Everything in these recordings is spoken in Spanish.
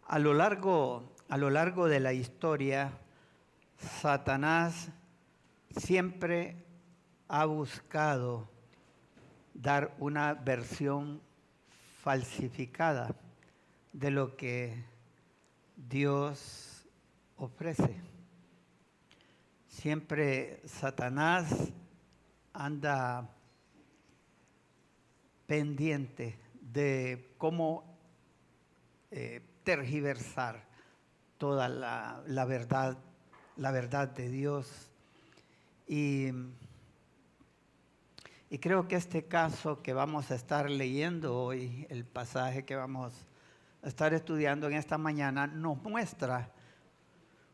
A lo largo de la historia, Satanás siempre ha buscado dar una versión falsificada de lo que Dios ofrece. Siempre Satanás anda pendiente de cómo tergiversar toda la verdad de Dios. Y creo que este caso que vamos a estar leyendo hoy, el pasaje que vamos a estar estudiando en esta mañana, nos muestra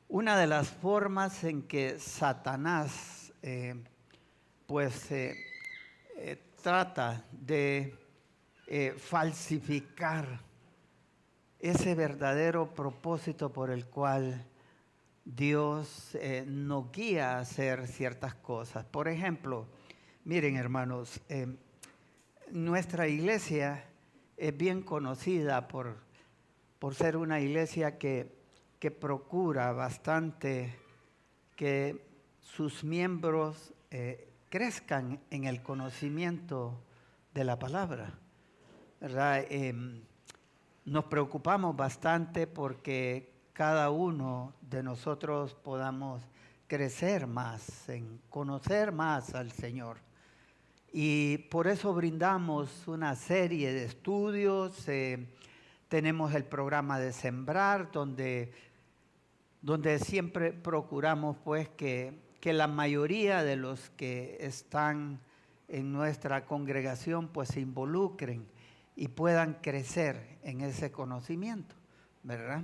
una de las formas en que Satanás trata de falsificar ese verdadero propósito por el cual Dios nos guía a hacer ciertas cosas. Por ejemplo, miren hermanos, nuestra iglesia es bien conocida por ser una iglesia que procura bastante que sus miembros crezcan en el conocimiento de la palabra, ¿verdad? Nos preocupamos bastante porque cada uno de nosotros podamos crecer más, en conocer más al Señor. Y por eso brindamos una serie de estudios. Tenemos el programa de Sembrar, donde siempre procuramos pues que la mayoría de los que están en nuestra congregación pues se involucren y puedan crecer en ese conocimiento, ¿verdad?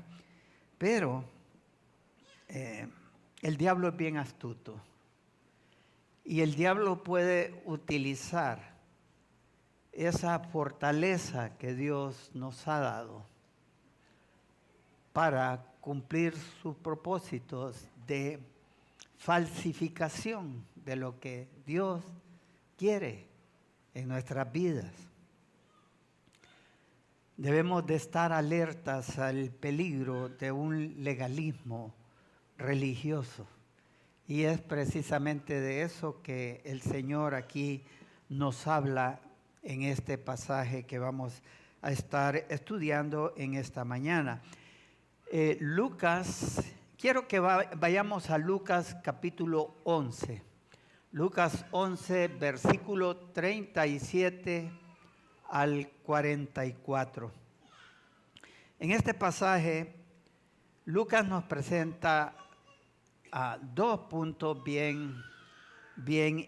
Pero el diablo es bien astuto y el diablo puede utilizar esa fortaleza que Dios nos ha dado para cumplir sus propósitos de falsificación de lo que Dios quiere en nuestras vidas. Debemos de estar alertas al peligro de un legalismo religioso. Y es precisamente de eso que el Señor aquí nos habla en este pasaje que vamos a estar estudiando en esta mañana. Quiero que vayamos a Lucas capítulo 11. Lucas 11, versículo 37 al 44. En este pasaje, Lucas nos presenta dos puntos bien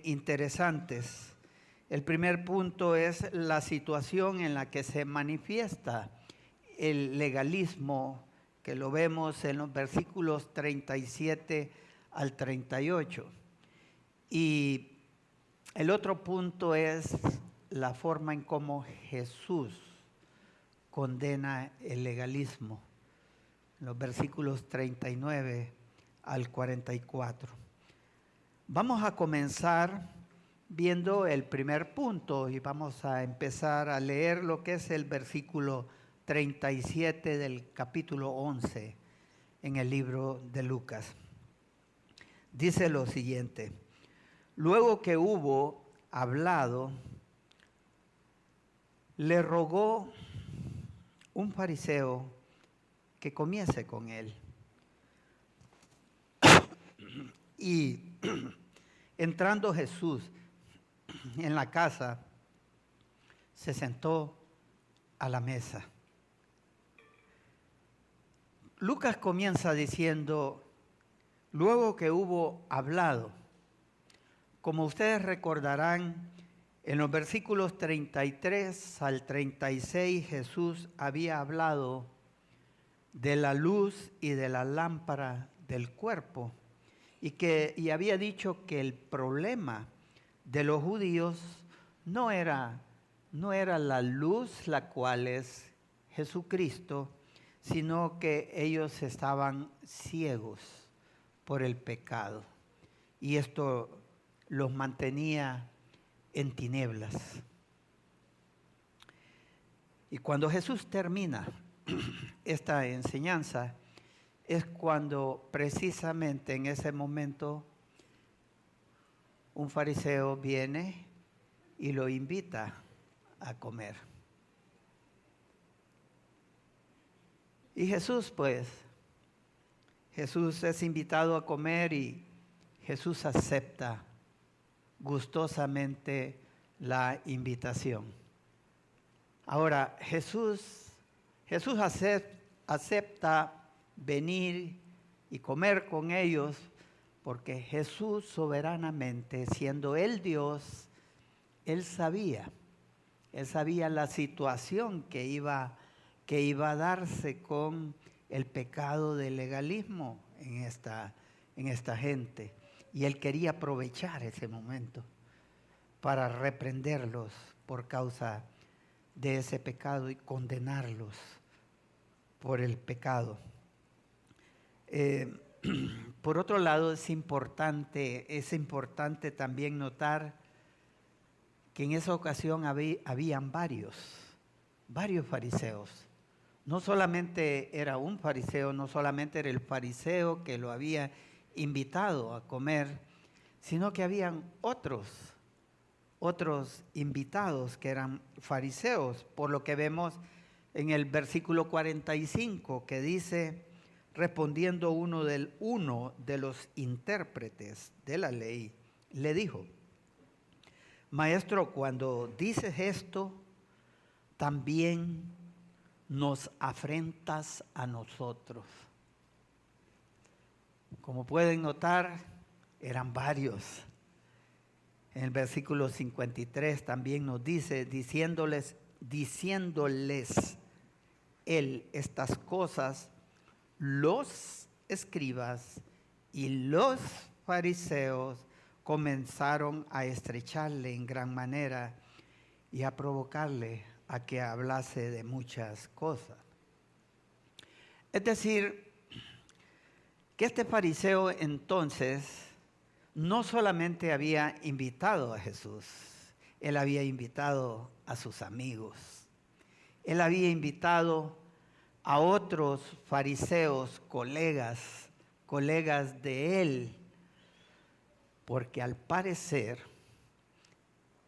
interesantes. El primer punto es la situación en la que se manifiesta el legalismo, que lo vemos en los versículos 37 al 38. Y el otro punto es la forma en cómo Jesús condena el legalismo, los versículos 39 al 44. Vamos a comenzar viendo el primer punto y vamos a empezar a leer lo que es el versículo 37 del capítulo 11 en el libro de Lucas. Dice lo siguiente: luego que hubo hablado, le rogó un fariseo que comiese con él. Y entrando Jesús en la casa, se sentó a la mesa. Lucas comienza diciendo, luego que hubo hablado. Como ustedes recordarán, en los versículos 33 al 36 Jesús había hablado de la luz y de la lámpara del cuerpo y había dicho que el problema de los judíos no era la luz, la cual es Jesucristo, sino que ellos estaban ciegos por el pecado y esto los mantenía en tinieblas. Y cuando Jesús termina esta enseñanza es cuando precisamente en ese momento un fariseo viene y lo invita a comer. Y Jesús es invitado a comer y Jesús acepta gustosamente la invitación. Ahora, Jesús acepta venir y comer con ellos porque Jesús soberanamente, siendo Él Dios, Él sabía la situación que iba a darse con el pecado del legalismo en esta gente. Y Él quería aprovechar ese momento para reprenderlos por causa de ese pecado y condenarlos por el pecado. Por otro lado, es importante también notar que en esa ocasión habían varios fariseos. No solamente era un fariseo, no solamente era el fariseo que lo había invitado a comer, sino que habían otros invitados que eran fariseos, por lo que vemos en el versículo 45 que dice, respondiendo uno de los intérpretes de la ley, le dijo: Maestro, cuando dices esto, también nos afrentas a nosotros. Como pueden notar, eran varios. En el versículo 53 también nos dice, diciéndoles él estas cosas, los escribas y los fariseos comenzaron a estrecharle en gran manera y a provocarle a que hablase de muchas cosas. Es decir, que este fariseo entonces no solamente había invitado a Jesús, él había invitado a sus amigos, él había invitado a otros fariseos, colegas de él, porque al parecer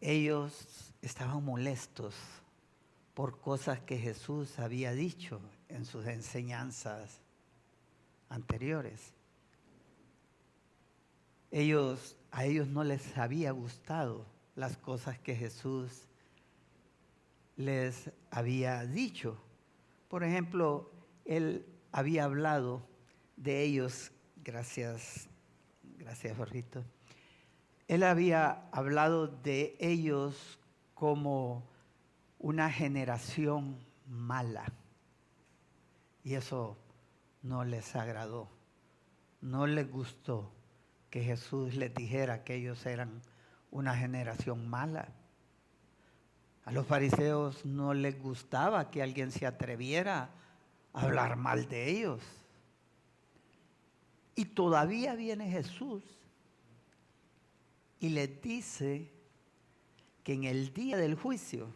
ellos estaban molestos por cosas que Jesús había dicho en sus enseñanzas anteriores. A ellos no les había gustado las cosas que Jesús les había dicho. Por ejemplo, él había hablado de ellos, gracias Jorgito. Él había hablado de ellos como una generación mala. Y eso no les agradó, no les gustó que Jesús les dijera que ellos eran una generación mala. A los fariseos no les gustaba que alguien se atreviera a hablar mal de ellos. Y todavía viene Jesús y les dice que en el día del juicio,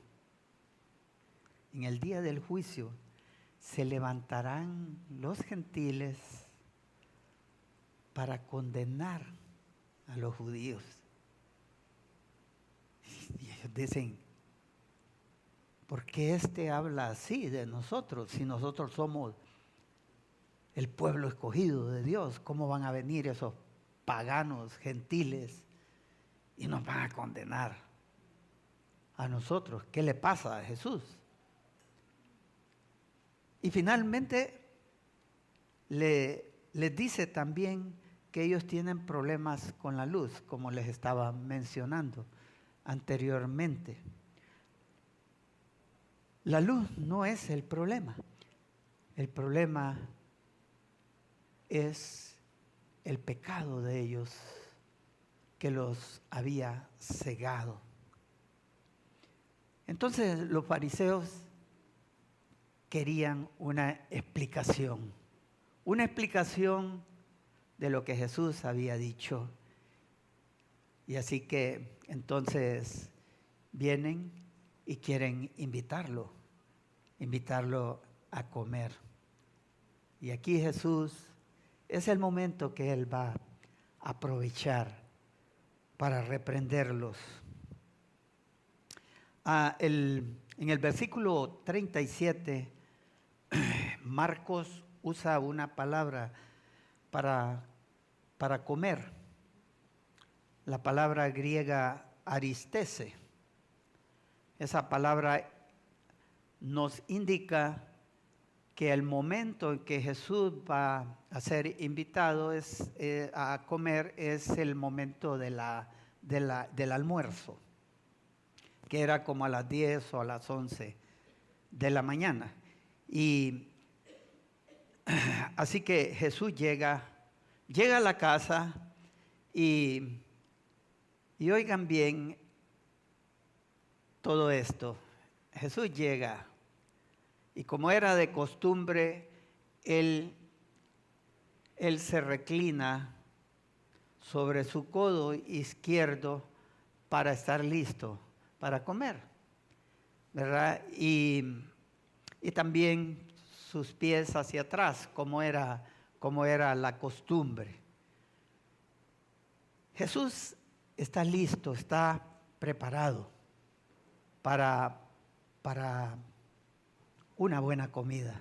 se levantarán los gentiles para condenar a los judíos. Y ellos dicen, ¿por qué éste habla así de nosotros si nosotros somos el pueblo escogido de Dios? ¿Cómo van a venir esos paganos, gentiles, y nos van a condenar a nosotros? ¿Qué le pasa a Jesús? Y finalmente les dice también que ellos tienen problemas con la luz, como les estaba mencionando anteriormente. La luz no es el problema. El problema es el pecado de ellos que los había cegado. Entonces los fariseos querían una explicación de lo que Jesús había dicho. Y así que entonces vienen y quieren invitarlo a comer. Y aquí Jesús, es el momento que Él va a aprovechar para reprenderlos. En el versículo 37, Marcos usa una palabra para comer. La palabra griega aristese. Esa palabra nos indica que el momento en que Jesús va a ser invitado a comer es el momento del almuerzo, que era como a las 10 o a las 11 de la mañana. Y así que Jesús llega a la casa y oigan bien todo esto. Jesús llega y como era de costumbre, él se reclina sobre su codo izquierdo para estar listo para comer, ¿verdad? Y también sus pies hacia atrás, como era la costumbre. Jesús está listo, está preparado para una buena comida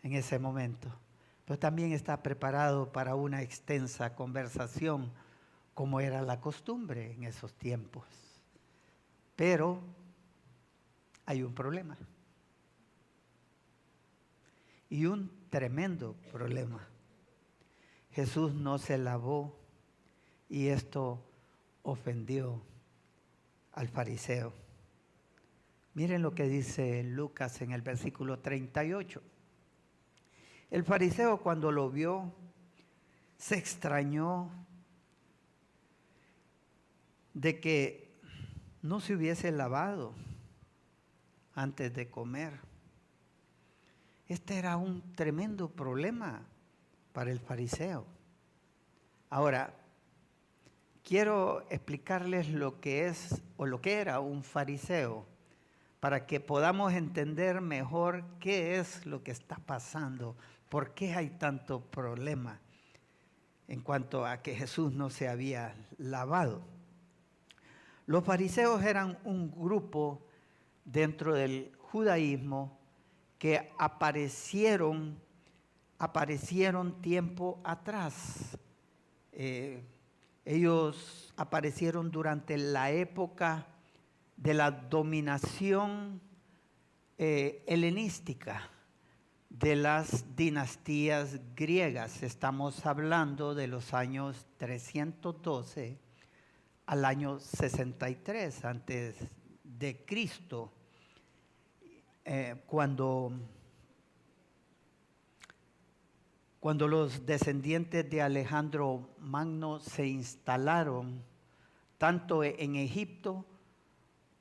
en ese momento, pero también está preparado para una extensa conversación, como era la costumbre en esos tiempos. Pero hay un problema, y un tremendo problema. Jesús no se lavó y esto ofendió al fariseo. Miren lo que dice Lucas en el versículo 38. El fariseo, cuando lo vio, se extrañó de que no se hubiese lavado antes de comer. Este era un tremendo problema para el fariseo. Ahora, quiero explicarles lo que es o lo que era un fariseo, para que podamos entender mejor qué es lo que está pasando, por qué hay tanto problema en cuanto a que Jesús no se había lavado. Los fariseos eran un grupo dentro del judaísmo que aparecieron tiempo atrás. Ellos aparecieron durante la época de la dominación helenística de las dinastías griegas. Estamos hablando de los años 312 al año 63 antes de Cristo, cuando los descendientes de Alejandro Magno se instalaron tanto en Egipto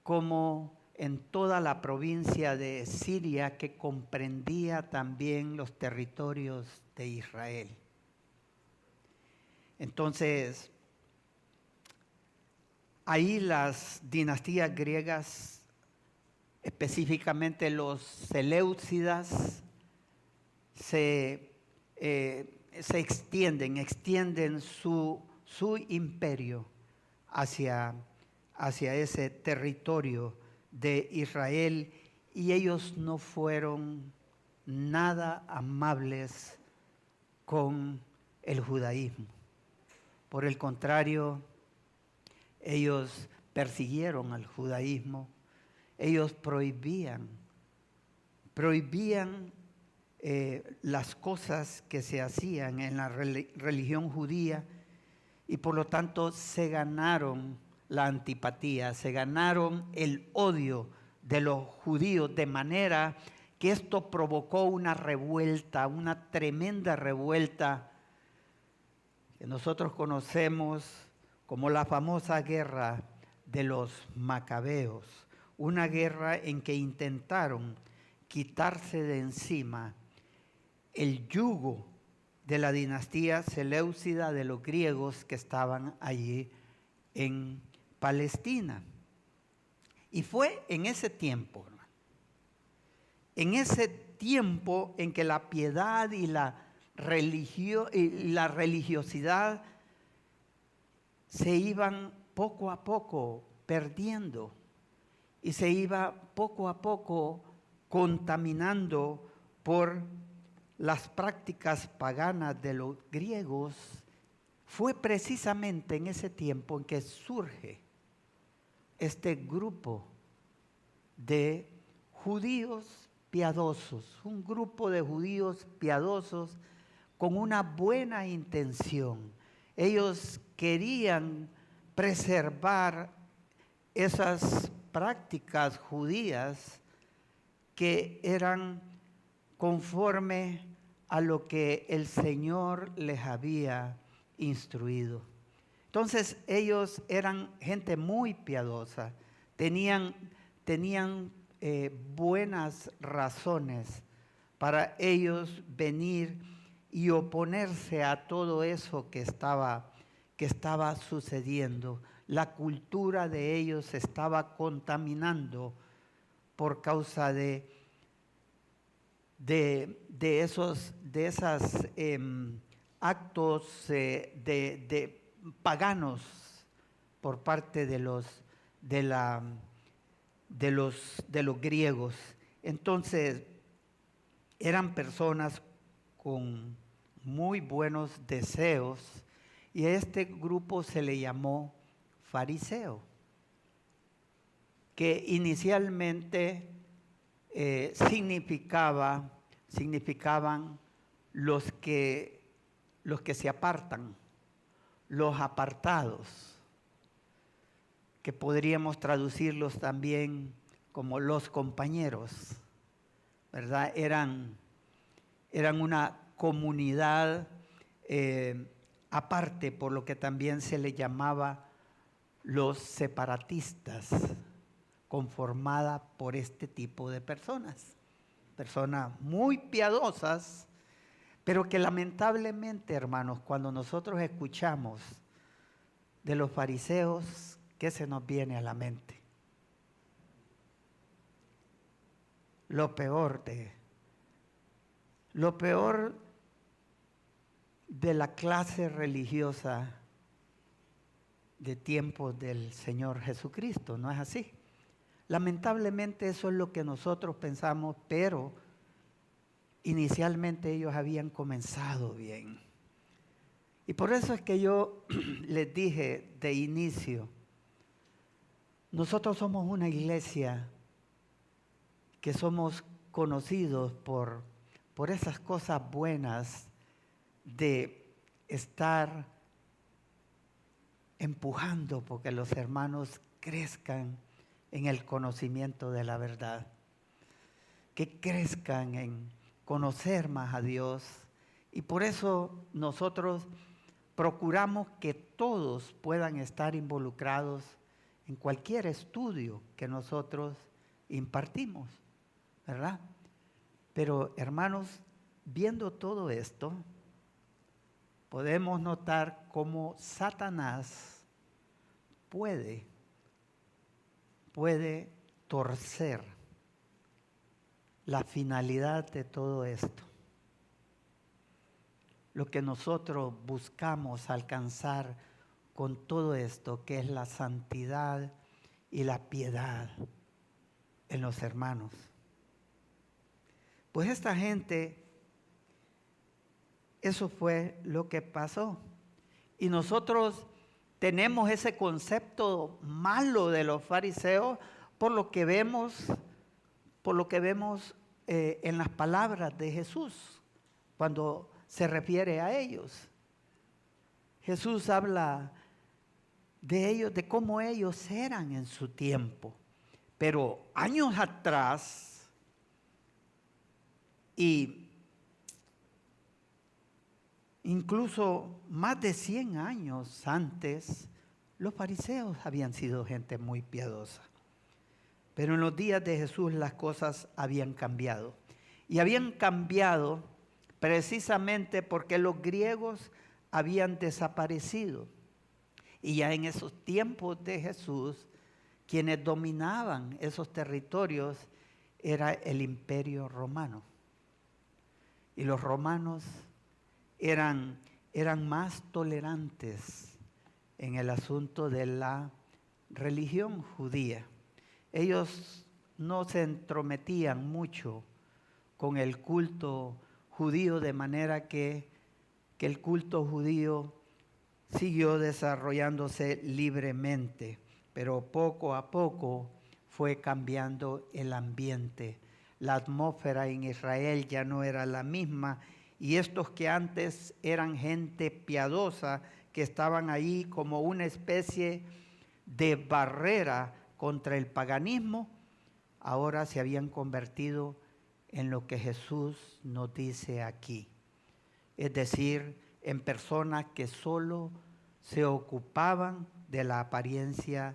como en toda la provincia de Siria, que comprendía también los territorios de Israel. Entonces, ahí las dinastías griegas, específicamente los Seleucidas, se extienden su imperio hacia ese territorio de Israel, y ellos no fueron nada amables con el judaísmo. Por el contrario, ellos persiguieron al judaísmo, ellos prohibían las cosas que se hacían en la religión judía, y por lo tanto se ganaron la antipatía, se ganaron el odio de los judíos, de manera que esto provocó una revuelta, una tremenda revuelta que nosotros conocemos como la famosa guerra de los Macabeos, una guerra en que intentaron quitarse de encima el yugo de la dinastía seleucida de los griegos que estaban allí en Palestina. Y fue en ese tiempo, en ese tiempo en que la piedad y la religiosidad se iban poco a poco perdiendo y se iba poco a poco contaminando por las prácticas paganas de los griegos. Fue precisamente en ese tiempo en que surge este grupo de judíos piadosos, un grupo de judíos piadosos con una buena intención. Ellos querían preservar esas prácticas judías que eran conforme a lo que el Señor les había instruido. Entonces ellos eran gente muy piadosa, tenían buenas razones para ellos venir y oponerse a todo eso que estaba sucediendo. La cultura de ellos se estaba contaminando por causa de esos actos de paganos por parte de los griegos. Entonces, eran personas con muy buenos deseos y a este grupo se le llamó fariseo, que inicialmente significaban los que se apartan, los apartados, que podríamos traducirlos también como los compañeros, ¿verdad? Eran una comunidad aparte, por lo que también se le llamaba los separatistas, conformada por este tipo de personas muy piadosas, pero que lamentablemente, hermanos, cuando nosotros escuchamos de los fariseos, ¿qué se nos viene a la mente? Lo peor de la clase religiosa de tiempos del Señor Jesucristo, ¿no es así? Lamentablemente eso es lo que nosotros pensamos, pero inicialmente ellos habían comenzado bien. Y por eso es que yo les dije de inicio, nosotros somos una iglesia que somos conocidos por esas cosas buenas de estar empujando porque los hermanos crezcan en el conocimiento de la verdad, que crezcan en conocer más a Dios. Y por eso nosotros procuramos que todos puedan estar involucrados en cualquier estudio que nosotros impartimos, ¿verdad? Pero hermanos, viendo todo esto, podemos notar cómo Satanás puede torcer la finalidad de todo esto. Lo que nosotros buscamos alcanzar con todo esto, que es la santidad y la piedad en los hermanos. Pues esta gente, eso fue lo que pasó. Y nosotros tenemos ese concepto malo de los fariseos por lo que vemos en las palabras de Jesús cuando se refiere a ellos. Jesús habla de ellos, de cómo ellos eran en su tiempo. Pero años atrás, y incluso más de 100 años antes, los fariseos habían sido gente muy piadosa. Pero en los días de Jesús las cosas habían cambiado. Y habían cambiado precisamente porque los griegos habían desaparecido. Y ya en esos tiempos de Jesús, quienes dominaban esos territorios era el Imperio Romano. Y los romanos eran más tolerantes en el asunto de la religión judía. Ellos no se entrometían mucho con el culto judío, de manera que el culto judío siguió desarrollándose libremente, pero poco a poco fue cambiando el ambiente. La atmósfera en Israel ya no era la misma, y estos que antes eran gente piadosa, que estaban ahí como una especie de barrera contra el paganismo, ahora se habían convertido en lo que Jesús nos dice aquí. Es decir, en personas que solo se ocupaban de la apariencia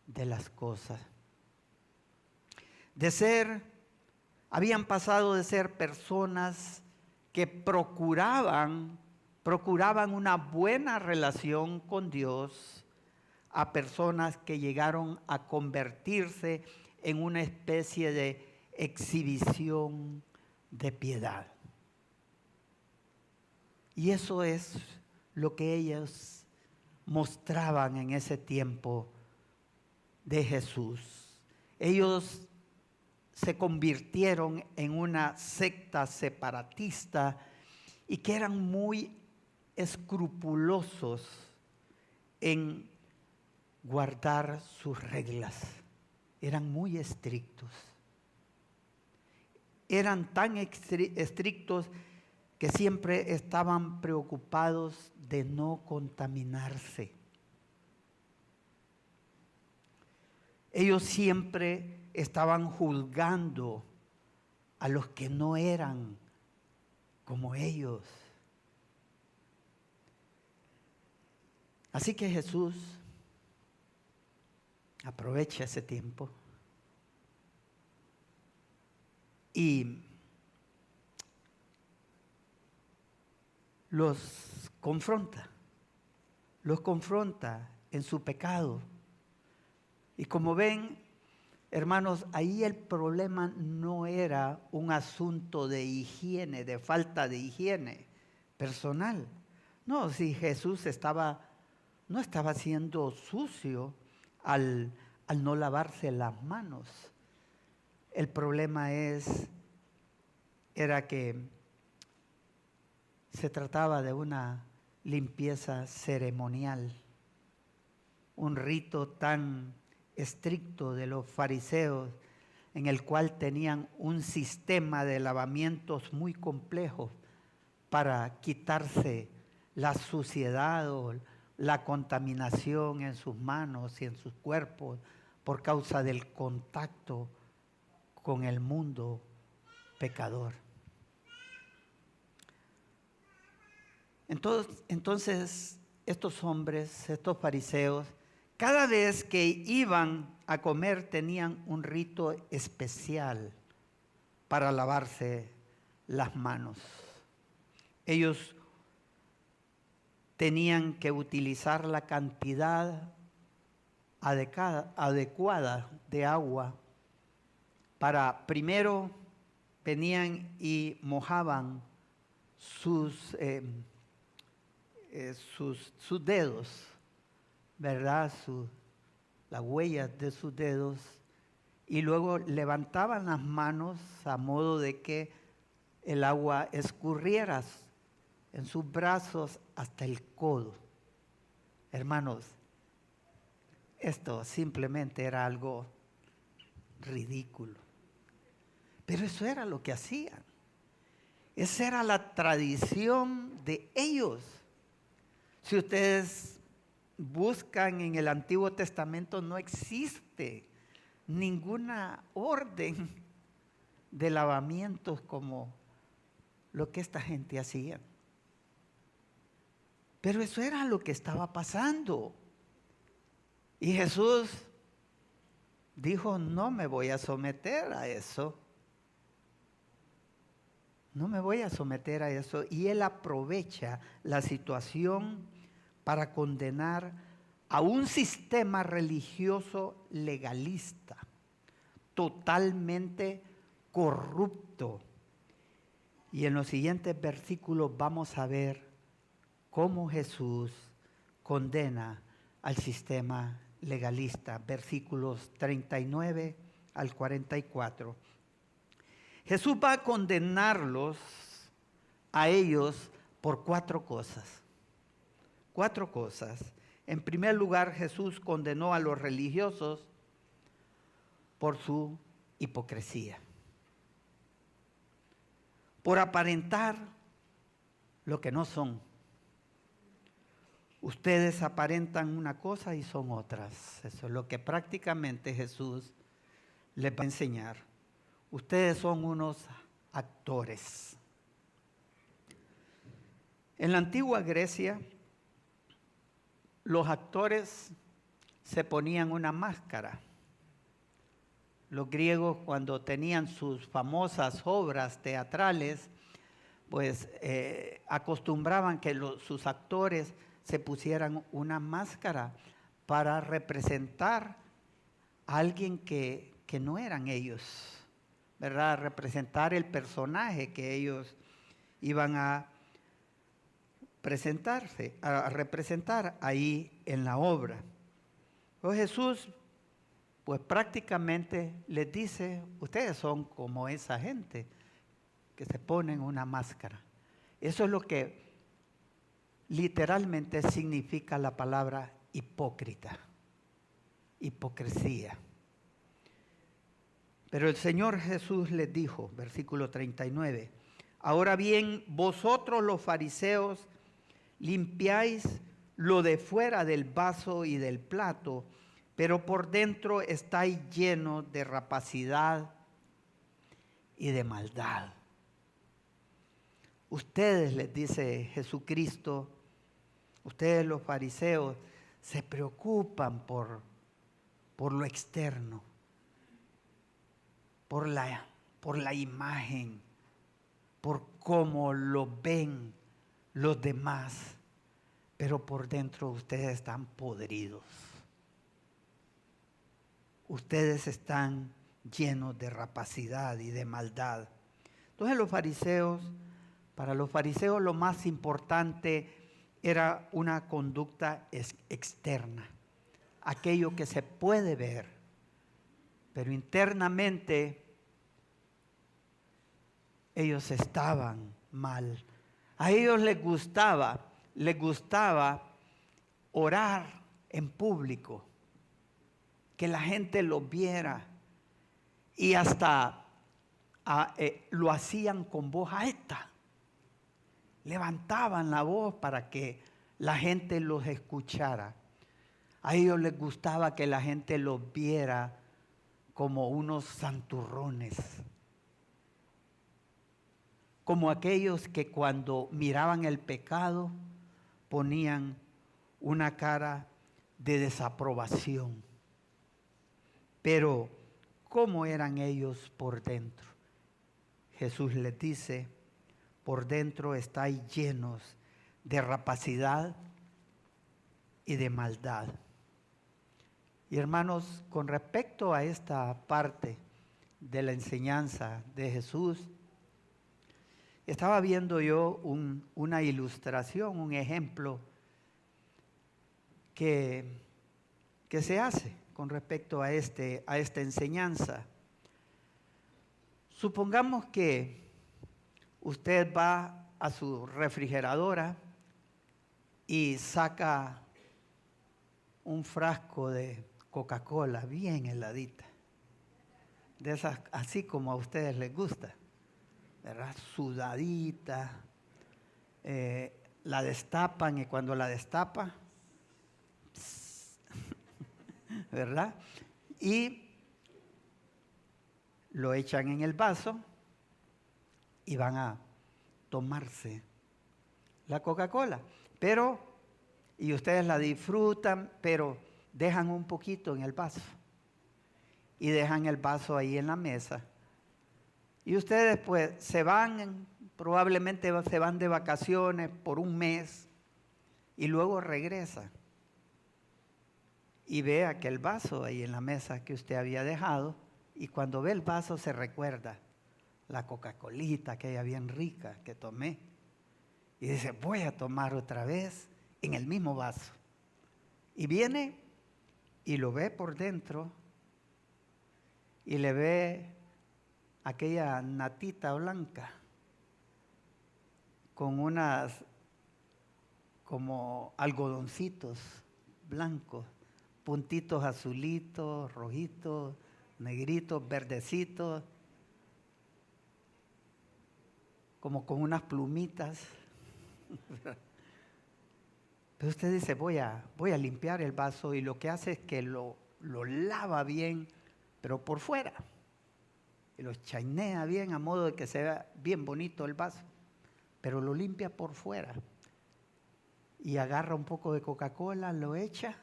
de las cosas. Habían pasado de ser personas que procuraban una buena relación con Dios, a personas que llegaron a convertirse en una especie de exhibición de piedad. Y eso es lo que ellos mostraban en ese tiempo de Jesús. Ellos se convirtieron en una secta separatista y que eran muy escrupulosos en guardar sus reglas. Eran muy estrictos. Eran tan estrictos que siempre estaban preocupados de no contaminarse. Ellos siempre estaban juzgando a los que no eran como ellos. Así que Jesús aprovecha ese tiempo y los confronta en su pecado. Y como ven, hermanos, ahí el problema no era un asunto de higiene, de falta de higiene personal. No, si Jesús no estaba siendo sucio al no lavarse las manos. El problema era que se trataba de una limpieza ceremonial, un rito tan estricto de los fariseos, en el cual tenían un sistema de lavamientos muy complejo para quitarse la suciedad o la contaminación en sus manos y en sus cuerpos por causa del contacto con el mundo pecador. Entonces, estos hombres, estos fariseos, cada vez que iban a comer tenían un rito especial para lavarse las manos. Ellos tenían que utilizar la cantidad adecuada de agua para, primero venían y mojaban sus dedos, ¿verdad? Las huellas de sus dedos, y luego levantaban las manos a modo de que el agua escurriera en sus brazos hasta el codo. Hermanos, esto simplemente era algo ridículo. Pero eso era lo que hacían. Esa era la tradición de ellos. Si ustedes buscan en el Antiguo Testamento, no existe ninguna orden de lavamientos como lo que esta gente hacía. Pero eso era lo que estaba pasando. Y Jesús dijo, no me voy a someter a eso. No me voy a someter a eso. Y Él aprovecha la situación para condenar a un sistema religioso legalista, totalmente corrupto. Y en los siguientes versículos vamos a ver cómo Jesús condena al sistema legalista. Versículos 39 al 44. Jesús va a condenarlos a ellos por cuatro cosas. Cuatro cosas. En primer lugar, Jesús condenó a los religiosos por su hipocresía, por aparentar lo que no son. Ustedes aparentan una cosa y son otras. Eso es lo que prácticamente Jesús les va a enseñar. Ustedes son unos actores. En la antigua Grecia, los actores se ponían una máscara. Los griegos, cuando tenían sus famosas obras teatrales, pues acostumbraban que sus actores se pusieran una máscara para representar a alguien que no eran ellos, ¿verdad? Representar el personaje que ellos iban a representar ahí en la obra. Entonces Jesús, pues prácticamente les dice, ustedes son como esa gente que se ponen una máscara. Eso es lo que literalmente significa la palabra hipócrita, hipocresía. Pero el Señor Jesús les dijo, versículo 39, ahora bien, vosotros los fariseos limpiáis lo de fuera del vaso y del plato, pero por dentro estáis llenos de rapacidad y de maldad. Ustedes, les dice Jesucristo, ustedes los fariseos, se preocupan por lo externo, por la imagen, por cómo lo ven los demás, pero por dentro ustedes están podridos. Ustedes están llenos de rapacidad y de maldad. Entonces para los fariseos lo más importante era una conducta externa, aquello que se puede ver, pero internamente ellos estaban mal. A ellos les gustaba orar en público, que la gente lo viera, y hasta lo hacían con voz alta. Levantaban la voz para que la gente los escuchara. A ellos les gustaba que la gente los viera como unos santurrones, como aquellos que cuando miraban el pecado ponían una cara de desaprobación. Pero, ¿cómo eran ellos por dentro? Jesús les dice, por dentro estáis llenos de rapacidad y de maldad. Y hermanos, con respecto a esta parte de la enseñanza de Jesús, estaba viendo yo una ilustración, un ejemplo que se hace con respecto a esta enseñanza. Supongamos que usted va a su refrigeradora y saca un frasco de Coca-Cola bien heladita, de esas así como a ustedes les gusta, ¿verdad? Sudadita, la destapan y cuando la destapa, ¿verdad? Y lo echan en el vaso y van a tomarse la Coca-Cola. Y ustedes la disfrutan, pero dejan un poquito en el vaso. Y dejan el vaso ahí en la mesa. Y ustedes pues probablemente se van de vacaciones por un mes y luego regresan. Y ve aquel vaso ahí en la mesa que usted había dejado, y cuando ve el vaso se recuerda la Coca-Colita, aquella bien rica que tomé. Y dice, voy a tomar otra vez en el mismo vaso. Y viene y lo ve por dentro y le ve aquella natita blanca con unas como algodoncitos blancos, puntitos azulitos, rojitos, negritos, verdecitos, como con unas plumitas. Pero usted dice, voy a limpiar el vaso, y lo que hace es que lo lava bien, pero por fuera. Y lo chainea bien a modo de que se vea bien bonito el vaso, pero lo limpia por fuera. Y agarra un poco de Coca-Cola, lo echa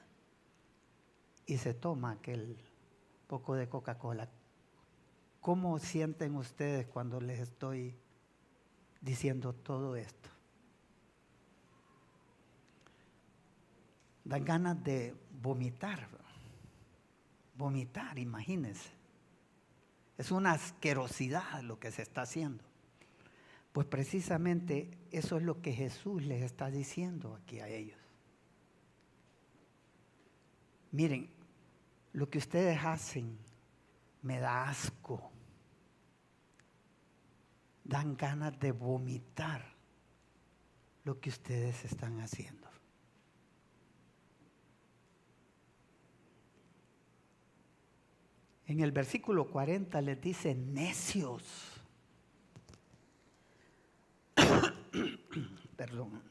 y se toma aquel poco de Coca-Cola. ¿Cómo sienten ustedes cuando les estoy diciendo todo esto? Dan ganas de vomitar. Vomitar, imagínense. Es una asquerosidad lo que se está haciendo. Pues precisamente eso es lo que Jesús les está diciendo aquí a ellos. Miren, lo que ustedes hacen me da asco. Dan ganas de vomitar lo que ustedes están haciendo. En el versículo 40 les dice necios. Perdón.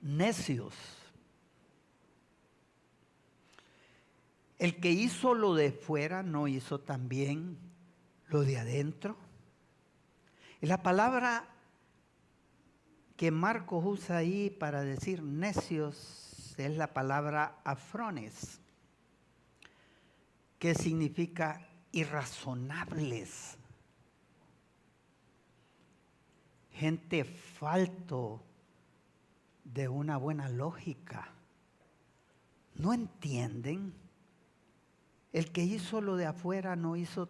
Necios. El que hizo lo de fuera no hizo también lo de adentro. Y la palabra que Marcos usa ahí para decir necios es la palabra afrones, que significa irrazonables, gente falto de una buena lógica. No entienden. El que hizo lo de afuera no hizo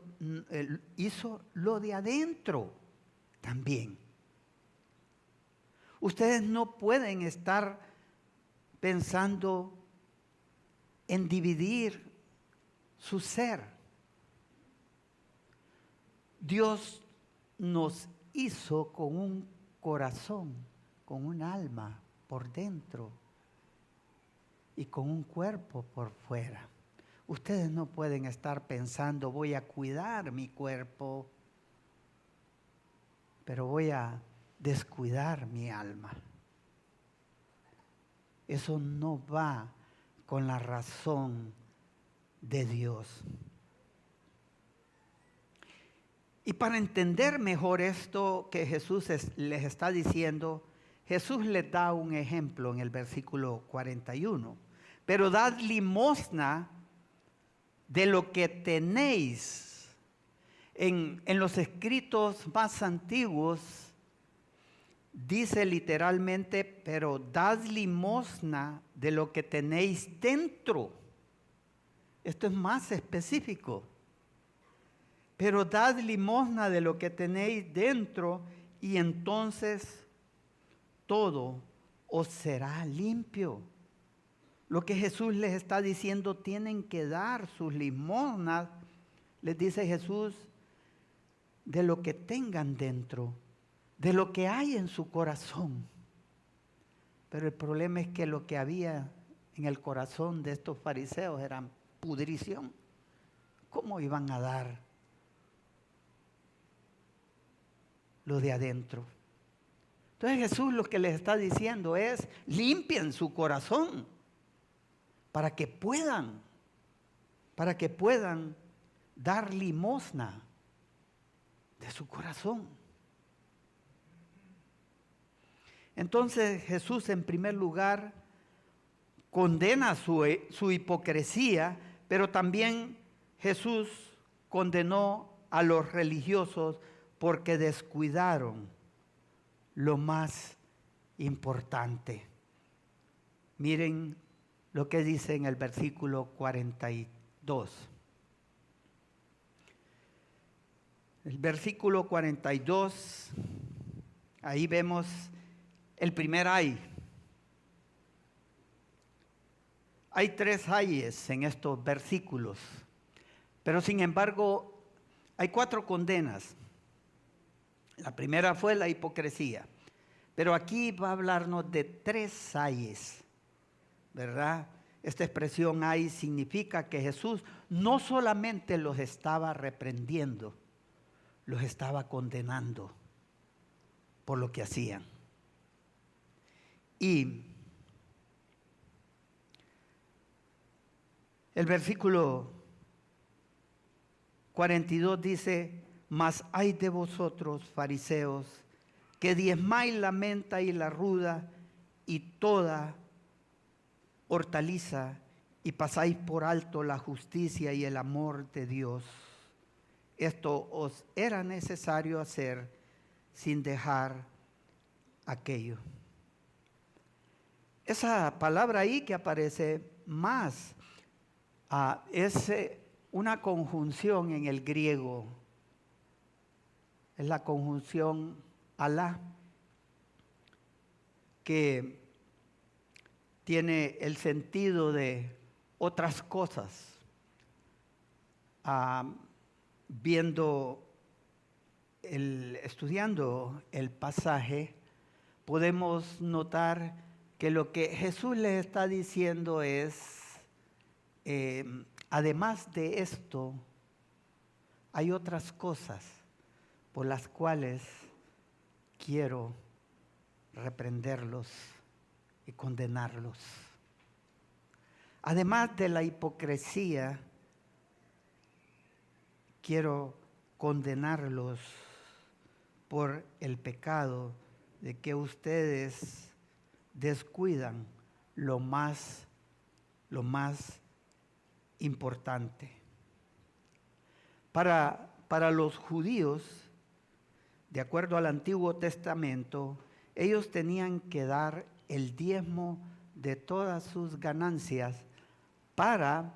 lo de adentro también. Ustedes no pueden estar pensando en dividir su ser. Dios nos hizo con un corazón, con un alma por dentro y con un cuerpo por fuera. Ustedes no pueden estar pensando, voy a cuidar mi cuerpo, pero voy a descuidar mi alma. Eso no va con la razón de Dios. Y para entender mejor esto que Jesús les está diciendo, Jesús les da un ejemplo en el versículo 41. Pero dad limosna de lo que tenéis. En los escritos más antiguos dice literalmente, pero dad limosna de lo que tenéis dentro. Esto es más específico. Pero dad limosna de lo que tenéis dentro, y entonces todo os será limpio. Lo que Jesús les está diciendo, tienen que dar sus limosnas, les dice Jesús, de lo que tengan dentro, de lo que hay en su corazón. Pero el problema es que lo que había en el corazón de estos fariseos era pudrición. ¿Cómo iban a dar lo de adentro? Entonces Jesús lo que les está diciendo es, limpien su corazón para que puedan dar limosna de su corazón. Entonces Jesús, en primer lugar, condena su hipocresía, pero también Jesús condenó a los religiosos porque descuidaron lo más importante. Miren lo que dice en el versículo 42. El versículo 42, ahí vemos el primer ay. Hay 3 ayes en estos versículos, pero sin embargo hay 4 condenas. La primera fue la hipocresía, pero aquí va a hablarnos de 3 ayes, ¿verdad? Esta expresión ay significa que Jesús no solamente los estaba reprendiendo, los estaba condenando por lo que hacían. Y el versículo 42 dice: mas ay de vosotros, fariseos, que diezmáis la menta y la ruda y toda hortaliza, y pasáis por alto la justicia y el amor de Dios. Esto os era necesario hacer sin dejar aquello. Esa palabra ahí que aparece más es una conjunción en el griego. Es la conjunción alá, que tiene el sentido de otras cosas. Estudiando el pasaje, podemos notar que lo que Jesús les está diciendo es, además de esto, hay otras cosas por las cuales quiero reprenderlos y condenarlos. Además de la hipocresía, quiero condenarlos por el pecado de que ustedes descuidan lo más importante. Para los judíos, de acuerdo al Antiguo Testamento, ellos tenían que dar el diezmo de todas sus ganancias para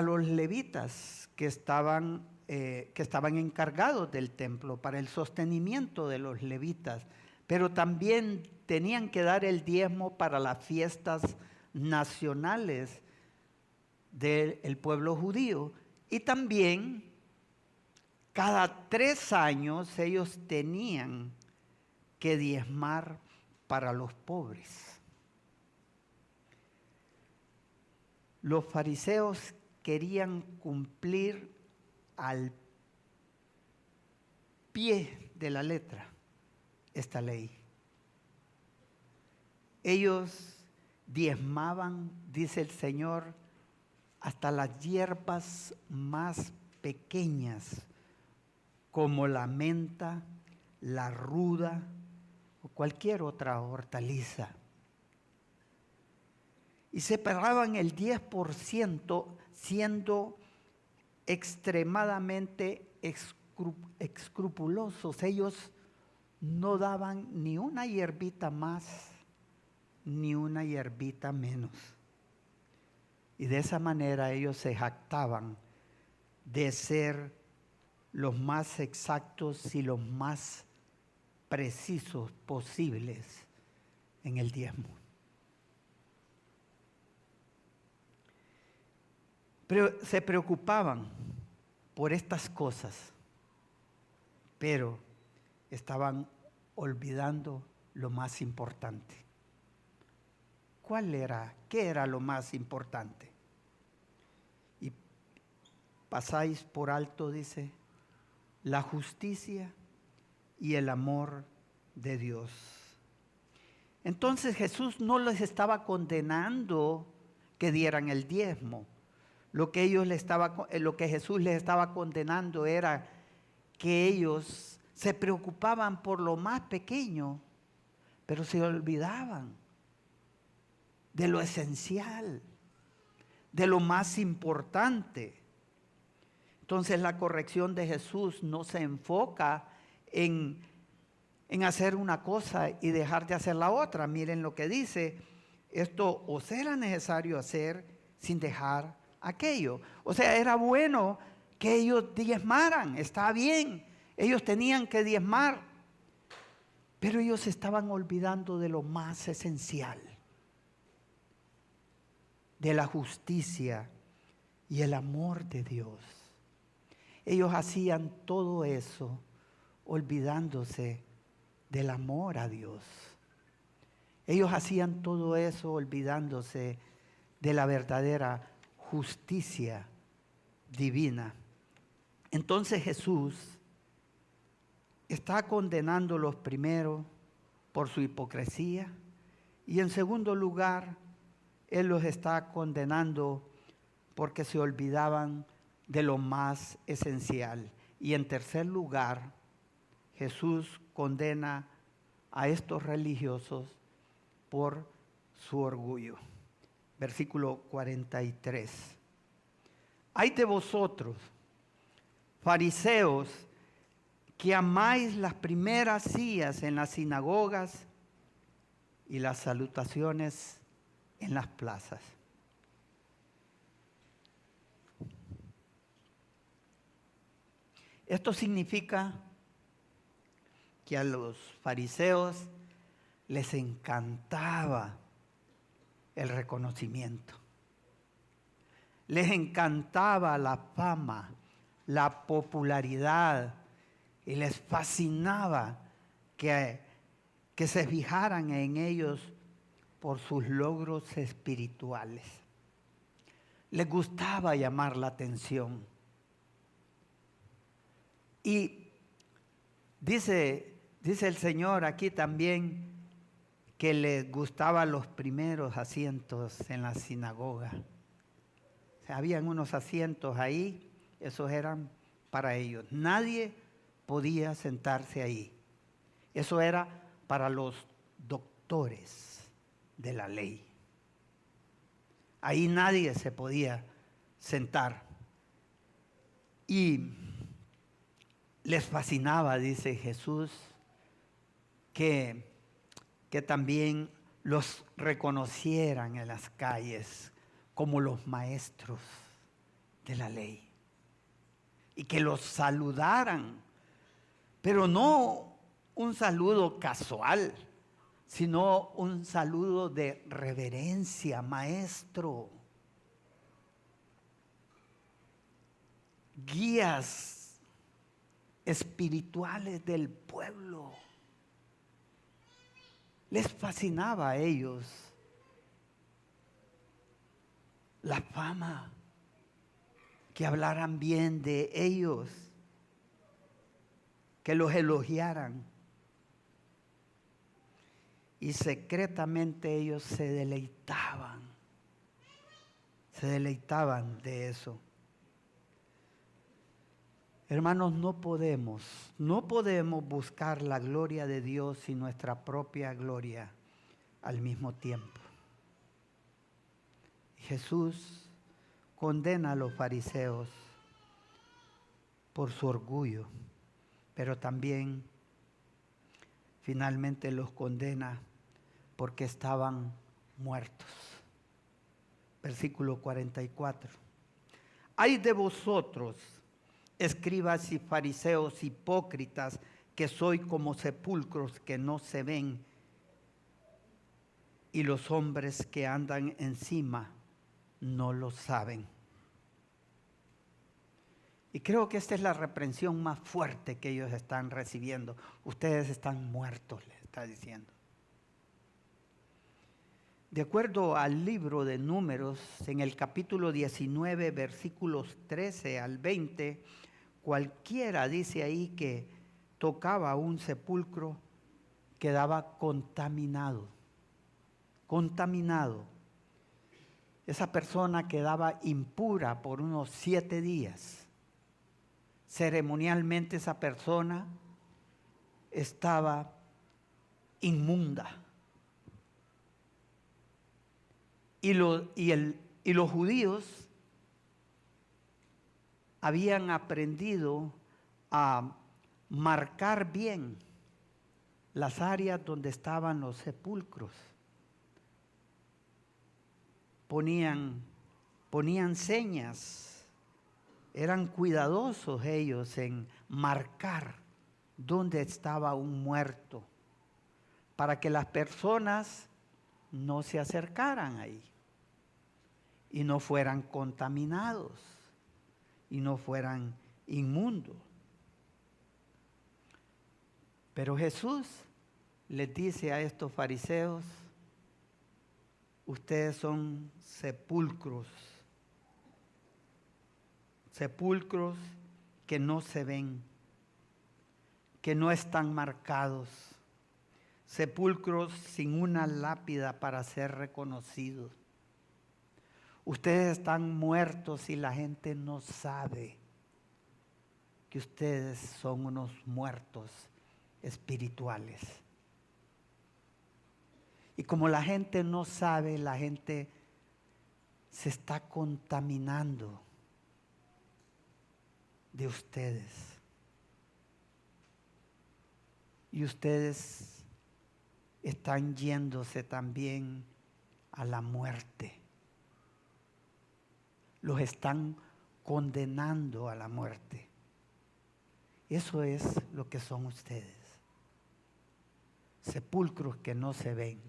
los levitas que estaban encargados del templo, para el sostenimiento de los levitas, pero también tenían que dar el diezmo para las fiestas nacionales del pueblo judío. Y también cada 3 años ellos tenían que diezmar para los pobres. Los fariseos querían cumplir al pie de la letra esta ley. Ellos diezmaban, dice el Señor, hasta las hierbas más pequeñas, como la menta, la ruda o cualquier otra hortaliza. Y separaban el 10%, siendo extremadamente escrupulosos. Ellos no daban ni una hierbita más, ni una hierbita menos. Y de esa manera ellos se jactaban de ser los más exactos y los más precisos posibles en el diezmo. Pero se preocupaban por estas cosas, pero estaban olvidando lo más importante. ¿Qué era lo más importante? Y pasáis por alto, dice, la justicia y el amor de Dios. Entonces Jesús no les estaba condenando que dieran el diezmo. Lo que Jesús les estaba condenando era que ellos se preocupaban por lo más pequeño, pero se olvidaban de lo esencial, de lo más importante. Entonces la corrección de Jesús no se enfoca en hacer una cosa y dejar de hacer la otra. Miren lo que dice: esto os era necesario hacer sin dejar aquello. O sea, era bueno que ellos diezmaran, está bien, ellos tenían que diezmar, pero ellos estaban olvidando de lo más esencial, de la justicia y el amor de Dios. Ellos hacían todo eso olvidándose del amor a Dios. Ellos hacían todo eso olvidándose de la verdadera justicia divina. Entonces Jesús está condenándolos primero por su hipocresía y en segundo lugar, Él los está condenando porque se olvidaban de lo más esencial. Y en tercer lugar, Jesús condena a estos religiosos por su orgullo. Versículo 43. Ay de vosotros, fariseos, que amáis las primeras sillas en las sinagogas y las salutaciones en las plazas. Esto significa que a los fariseos les encantaba el reconocimiento. Les encantaba la fama, la popularidad, y les fascinaba que se fijaran en ellos por sus logros espirituales. Les gustaba llamar la atención. Y dice el Señor aquí también que les gustaban los primeros asientos en la sinagoga. O sea, habían unos asientos ahí, esos eran para ellos. Nadie podía sentarse ahí. Eso era para los doctores de la ley. Ahí nadie se podía sentar. Y les fascinaba, dice Jesús, que también los reconocieran en las calles como los maestros de la ley. Y que los saludaran, pero no un saludo casual, sino un saludo de reverencia, maestro. Guías espirituales del pueblo. Les fascinaba a ellos la fama, que hablaran bien de ellos, que los elogiaran. Y secretamente ellos se deleitaban de eso. Hermanos, no podemos buscar la gloria de Dios y nuestra propia gloria al mismo tiempo. Jesús condena a los fariseos por su orgullo, pero también finalmente los condena porque estaban muertos. Versículo 44. Ay de vosotros, escribas y fariseos hipócritas, que sois como sepulcros que no se ven, y los hombres que andan encima no lo saben. Y creo que esta es la reprensión más fuerte que ellos están recibiendo. Ustedes están muertos, les está diciendo. De acuerdo al libro de Números, en el capítulo 19, versículos 13 al 20, cualquiera, dice ahí, que tocaba un sepulcro quedaba contaminado. Esa persona quedaba impura por unos 7 días. Ceremonialmente esa persona estaba inmunda. Y los judíos habían aprendido a marcar bien las áreas donde estaban los sepulcros. ponían señas, eran cuidadosos ellos en marcar dónde estaba un muerto, para que las personas no se acercaran ahí y no fueran contaminados y no fueran inmundos. Pero Jesús les dice a estos fariseos: ustedes son sepulcros que no se ven, que no están marcados, sepulcros sin una lápida para ser reconocidos. Ustedes están muertos y la gente no sabe que ustedes son unos muertos espirituales. Y como la gente no sabe, la gente se está contaminando de ustedes. Y ustedes están yéndose también a la muerte. Los están condenando a la muerte. Eso es lo que son ustedes. Sepulcros que no se ven.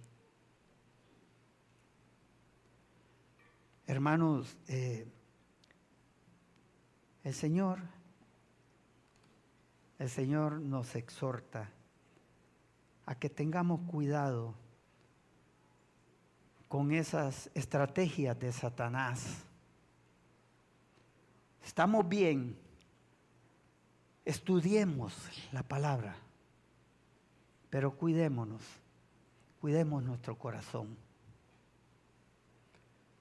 Hermanos, el Señor nos exhorta a que tengamos cuidado con esas estrategias de Satanás. Estamos bien, estudiemos la palabra, pero cuidemos nuestro corazón,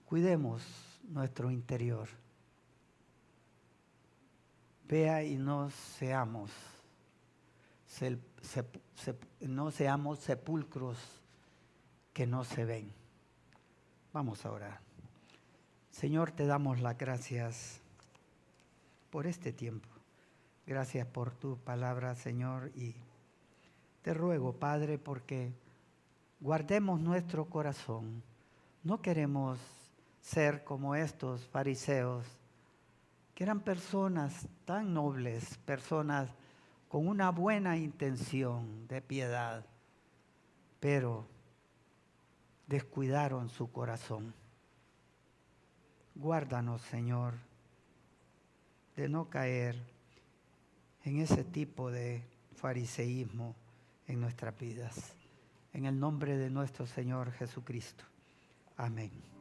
cuidemos nuestro interior. Vea y no seamos sepulcros que no se ven. Vamos a orar. Señor, te damos las gracias por este tiempo. Gracias por tu palabra, Señor, y te ruego, Padre, porque guardemos nuestro corazón. No queremos ser como estos fariseos, que eran personas tan nobles, personas con una buena intención de piedad, pero descuidaron su corazón. Guárdanos, Señor, de no caer en ese tipo de fariseísmo en nuestras vidas. En el nombre de nuestro Señor Jesucristo. Amén.